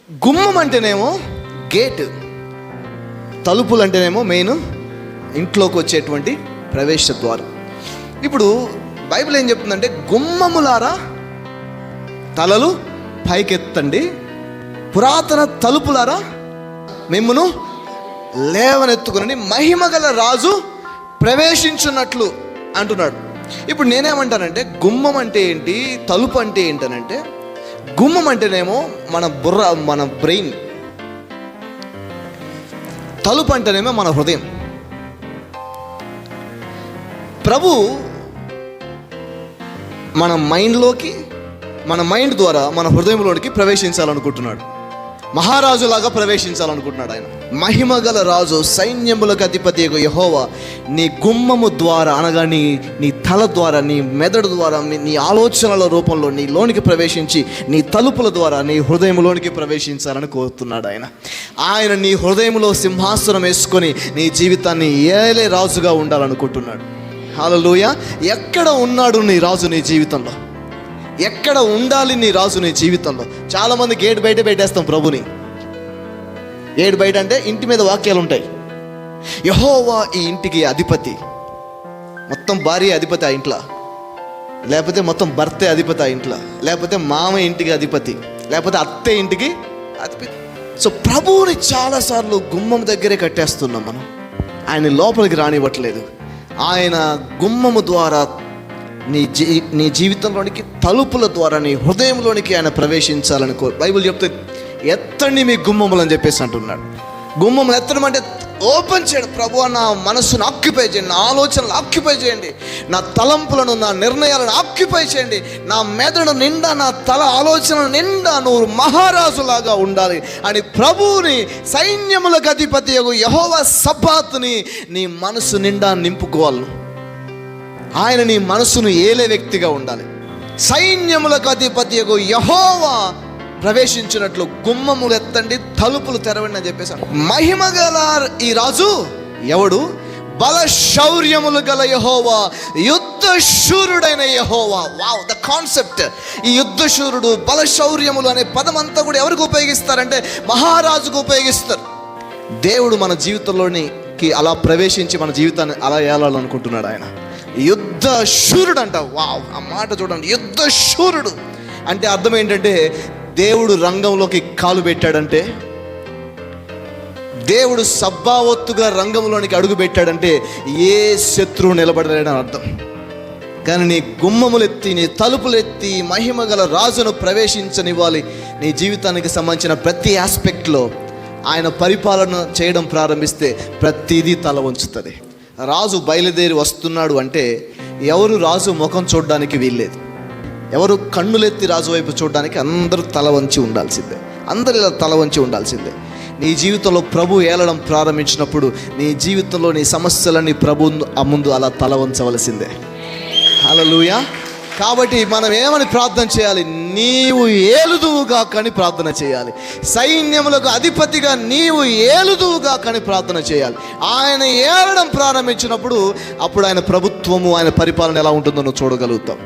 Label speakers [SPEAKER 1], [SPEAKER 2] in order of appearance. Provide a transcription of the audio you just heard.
[SPEAKER 1] గుమ్మం అంటేనేమో గేట్, తలుపులు అంటేనేమో మెయిన్ ఇంట్లోకి వచ్చేటువంటి ప్రవేశ ద్వారం. ఇప్పుడు బైబిల్ ఏం చెప్తుందంటే, గుమ్మములారా తలలు పైకెత్తండి, పురాతన తలుపులారా మిమ్మును లేవనెత్తుకుని మహిమగల రాజు ప్రవేశించున్నట్లు అంటున్నాడు. ఇప్పుడు నేనేమంటానంటే, గుమ్మం అంటే ఏంటి, తలుపు అంటే ఏంటనంటే, గుమ్మం అంటేనేమో మన బుర్ర, మన బ్రెయిన్, తలుపు అంటేనేమో మన హృదయం. ప్రభు మన మైండ్లోకి, మన మైండ్ ద్వారా మన హృదయంలోనికి ప్రవేశించాలనుకుంటున్నాడు. మహారాజులాగా ప్రవేశించాలనుకుంటున్నాడు ఆయన. మహిమగల రాజు, సైన్యములకు అధిపతి యెహోవా నీ గుమ్మము ద్వారా, అనగా నీ తల ద్వారా, నీ మెదడు ద్వారా, నీ ఆలోచనల రూపంలో నీ లోనికి ప్రవేశించి, నీ తలుపుల ద్వారా నీ హృదయంలోనికి ప్రవేశించాలని కోరుతున్నాడు ఆయన. ఆయన నీ హృదయంలో సింహాసనం వేసుకొని నీ జీవితాన్ని ఏలే రాజుగా ఉండాలనుకుంటున్నాడు. హల్లెలూయా. ఎక్కడ ఉన్నాడు నీ రాజు నీ జీవితంలో? ఎక్కడ ఉండాలి నీ రాజు నీ జీవితంలో? చాలామంది గేట్ బయట పెట్టేస్తాం ప్రభుని. గేట్ బయట అంటే ఇంటి మీద వాక్యాలు ఉంటాయి. యెహోవా ఈ ఇంటికి అధిపతి, మొత్తం భార్య అధిపతి ఆ ఇంట్లో, లేకపోతే మొత్తం భర్తే అధిపతి ఆ ఇంట్లో, లేకపోతే మామ ఇంటికి అధిపతి, లేకపోతే అత్తే ఇంటికి అధిపతి. సో ప్రభువుని చాలాసార్లు గుమ్మం దగ్గరే కట్టేస్తున్నాం మనం. ఆయన లోపలికి రానివ్వట్లేదు. ఆయన గుమ్మము ద్వారా నీ జీవితంలోనికి, తలుపుల ద్వారా నీ హృదయంలోనికి ఆయన ప్రవేశించాలని బైబిల్ చెప్తే, ఎత్తండి మీ గుమ్మములు అని చెప్పేసి అంటున్నాడు. గుమ్మములు ఎత్తడం అంటే ఓపెన్ చేయడం. ప్రభువా నా మనస్సును ఆక్యుపై చేయండి, నా ఆలోచనలు ఆక్యుపై చేయండి, నా తలంపులను, నా నిర్ణయాలను ఆక్యుపై చేయండి, నా మెదడు నిండా, నా తల ఆలోచన నిండా నువ్వు మహారాజులాగా ఉండాలి అని ప్రభువుని, సైన్యములకు అధిపతి యెహోవా సబ్బాతుని నీ మనసు నిండా నింపుకోవాలి. ఆయన నీ మనసును ఏలే వ్యక్తిగా ఉండాలి. సైన్యములకు అధిపతి యెహోవా ప్రవేశించినట్లు గుమ్మములు ఎత్తండి, తలుపులు తెరవండి అని చెప్పేసి. మహిమగల ఈ రాజు ఎవడు? బలశౌర్యములు గల యెహోవా, యుద్ధ శూరుడైన యెహోవా. Wow, the concept. ఈ యుద్ధ శూరుడు, బలశౌర్యములు అనే పదం అంతా కూడా ఎవరికి ఉపయోగిస్తారంటే మహారాజుకు ఉపయోగిస్తారు. దేవుడు మన జీవితంలోనికి అలా ప్రవేశించి మన జీవితాన్ని అలా ఏలాలనుకుంటున్నాడు ఆయన. యుద్ధ శూరుడు అంట. వావ్, ఆ మాట చూడండి. యుద్ధ శూరుడు అంటే అర్థం ఏంటంటే, దేవుడు రంగంలోకి కాలు పెట్టాడంటే, దేవుడు సబ్బావొత్తుగా రంగంలోనికి అడుగు పెట్టాడంటే ఏ శత్రువు నిలబడలేడని అర్థం. కానీ నీ గుమ్మములెత్తి, నీ తలుపులెత్తి మహిమగల రాజును ప్రవేశించనివ్వాలి. నీ జీవితానికి సంబంధించిన ప్రతి ఆస్పెక్ట్లో ఆయన పరిపాలన చేయడం ప్రారంభిస్తే ప్రతిదీ తల వంచుతుంది. రాజు బయలుదేరి వస్తున్నాడు అంటే ఎవరు రాజు ముఖం చూడడానికి వీల్లేదు. ఎవరు కన్నులెత్తి రాజు వైపు చూడడానికి అందరూ తల వంచి ఉండాల్సిందే. అందరు ఇలా తల వంచి ఉండాల్సిందే. నీ జీవితంలో ప్రభు ఏలడం ప్రారంభించినప్పుడు నీ జీవితంలో నీ సమస్యలన్నీ ప్రభు ముందు అలా తల వంచవలసిందే. హల్లెలూయా. కాబట్టి మనం ఏమని ప్రార్థన చేయాలి? నీవు ఏలుదువుగా కానీ ప్రార్థన చేయాలి. సైన్యములకు అధిపతిగా నీవు ఏలుదువుగా కానీ ప్రార్థన చేయాలి. ఆయన ఏలడం ప్రారంభించినప్పుడు అప్పుడు ఆయన ప్రభుత్వము, ఆయన పరిపాలన ఎలా ఉంటుందో నువ్వు చూడగలుగుతావు.